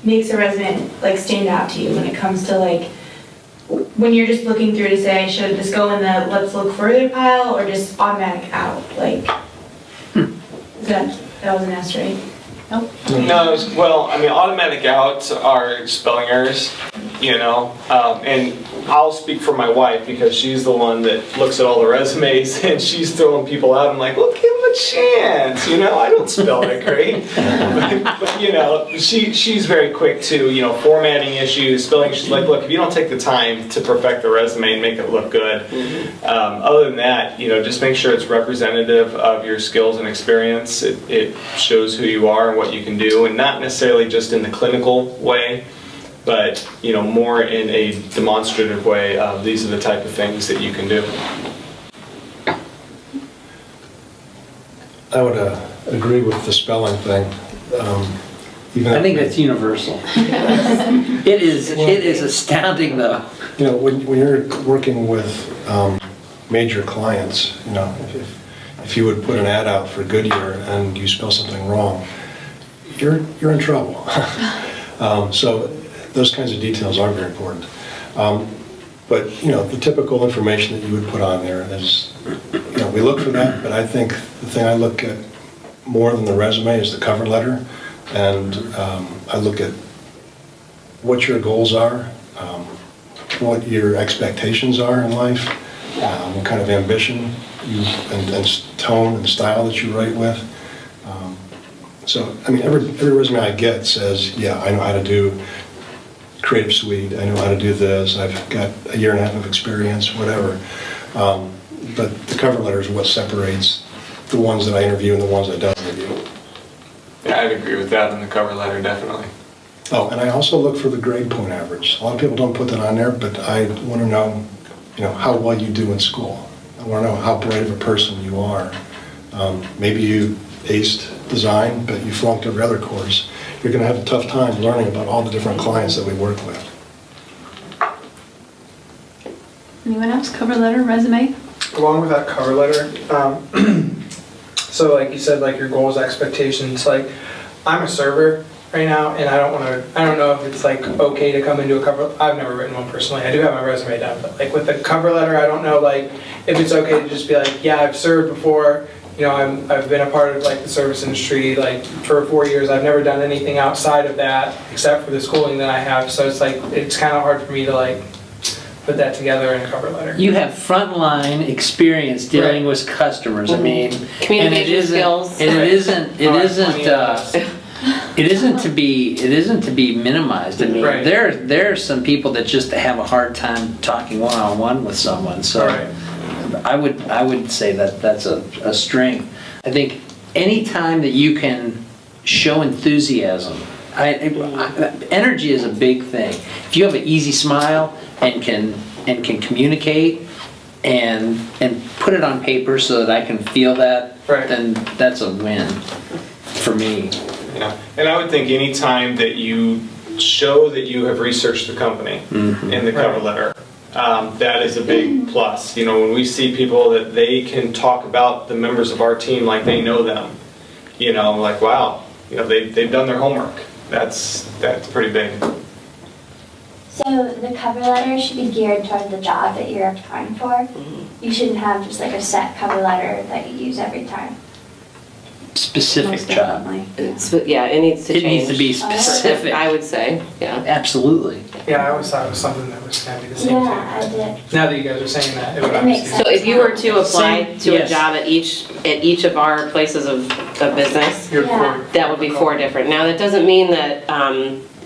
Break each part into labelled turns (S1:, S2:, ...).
S1: makes a resume like stand out to you when it comes to like, when you're just looking through to say, should this go in the let's look further pile or just automatic out? Like, that wasn't asked, right? Nope.
S2: No, well, I mean, automatic outs are spelling errors, you know, and I'll speak for my wife because she's the one that looks at all the resumes and she's throwing people out. I'm like, well, give them a chance, you know, I don't spell that great. but, you know, she's very quick to, you know, formatting issues, spelling. She's like, look, if you don't take the time to perfect the resume and make it look good, other than that, you know, just make sure it's representative of your skills and experience. It shows who you are and what you can do, and not necessarily just in the clinical way, but you know, more in a demonstrative way. These are the type of things that you can do.
S3: I would agree with the spelling thing.
S4: I think that's universal. It is astounding, though.
S3: You know, when you're working with major clients, you know, if you would put an ad out for Goodyear and you spell something wrong, you're in trouble. So those kinds of details are very important. But you know, the typical information that you would put on there is, you know, we look for that, but I think the thing I look at more than the resume is the cover letter, and I look at what your goals are, what your expectations are in life, what kind of ambition and tone and style that you write with. So, I mean, every resume I get says, yeah, I know how to do Creative Suite, I know how to do this, I've got a year and a half of experience, whatever. But the cover letter is what separates the ones that I interview and the ones I don't interview.
S2: Yeah, I'd agree with that in the cover letter, definitely.
S3: Oh, and I also look for the grade point average. A lot of people don't put that on there, but I want to know, you know, how well you do in school. I want to know how bright of a person you are. Maybe you aced design, but you flunked every other course. You're going to have a tough time learning about all the different clients that we work with.
S5: Anyone else? Cover letter, resume?
S6: Along with that cover letter, so like you said, like your goals, expectations, like I'm a server right now and I don't know if it's like okay to come into a cover, I've never written one personally, I do have my resume done, but like with the cover letter, I don't know like if it's okay to just be like, yeah, I've served before, you know, I've been a part of like the service industry like for 4 years, I've never done anything outside of that except for the schooling that I have, so it's like, it's kind of hard for me to like put that together in a cover letter.
S4: You have frontline experience dealing with customers. I mean,
S7: communication skills.
S4: And it isn't to be minimized. I mean,
S6: Right.
S4: there are some people that just have a hard time talking one-on-one with someone. So
S6: Right.
S4: I would say that that's a strength. I think any time that you can show enthusiasm, energy is a big thing. If you have an easy smile and can communicate and put it on paper so that I can feel that,
S6: Right.
S4: then that's a win for me.
S2: Yeah, and I would think any time that you show that you have researched the company in the cover letter, that is a big plus. You know, when we see people that they can talk about the members of our team like they know them, you know, like, wow, you know, they've done their homework. That's pretty big.
S8: So the cover letter should be geared toward the job that you're applying for. You shouldn't have just like a set cover letter that you use every time.
S4: Specific
S5: Most
S4: job.
S5: definitely.
S7: Yeah, it needs to
S4: It
S7: change.
S4: needs to be specific.
S7: I would say, yeah.
S4: Absolutely.
S6: Yeah, I always thought it was something that was going to be the same
S8: Yeah, I
S6: thing.
S8: did.
S6: Now that you guys are saying that, it would
S8: It makes
S6: obviously.
S8: sense.
S7: So if you were to apply
S4: Same,
S7: to
S4: yes.
S7: a job at each of our places of business,
S6: You're
S8: Yeah.
S6: for-
S7: that would be 4 different. Now, that doesn't mean that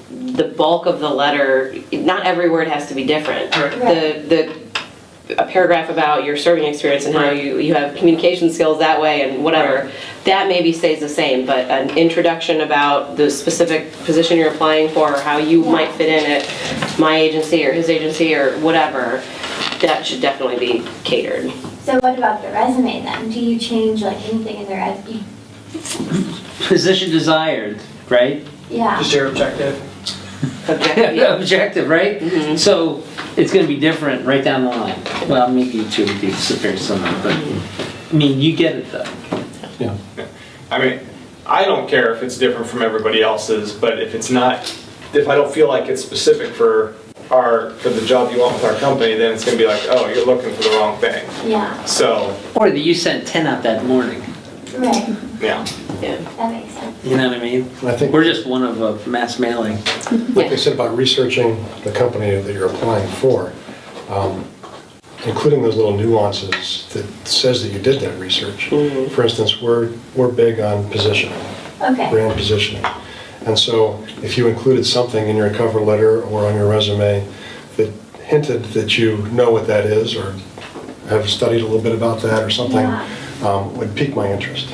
S7: the bulk of the letter, not every word has to be different.
S6: Right.
S7: A paragraph about your serving experience and how
S6: Right.
S7: you have communication skills that way and whatever, that maybe stays the same, but an introduction about the specific position you're applying for, or how you might fit in at my agency or his agency or whatever, that should definitely be catered.
S8: So what about the resume then? Do you change like anything in the resume?
S4: Position desired, right?
S8: Yeah.
S6: Just your objective.
S7: Objective, yeah.
S4: Objective, right? So it's going to be different right down the line. Well, maybe two would be very similar, but I mean, you get it though.
S3: Yeah.
S2: I mean, I don't care if it's different from everybody else's, but if it's not if I don't feel like it's specific for the job you want with our company, then it's gonna be like, oh, you're looking for the wrong thing.
S8: Yeah,
S2: So,
S4: Or that you sent 10 out that morning,
S8: right,
S2: yeah.
S7: Yeah.
S8: that makes sense.
S4: you know what I mean?
S3: And I think,
S4: We're just one of a mass mailing.
S3: like they said about researching the company that you're applying for, including those little nuances that says that you did that research. For instance, we're big on positioning,
S8: Okay,
S3: brand positioning. And so if you included something in your cover letter or on your resume that hinted that you know what that is or have studied a little bit about that or something,
S8: Yeah.
S3: would pique my interest.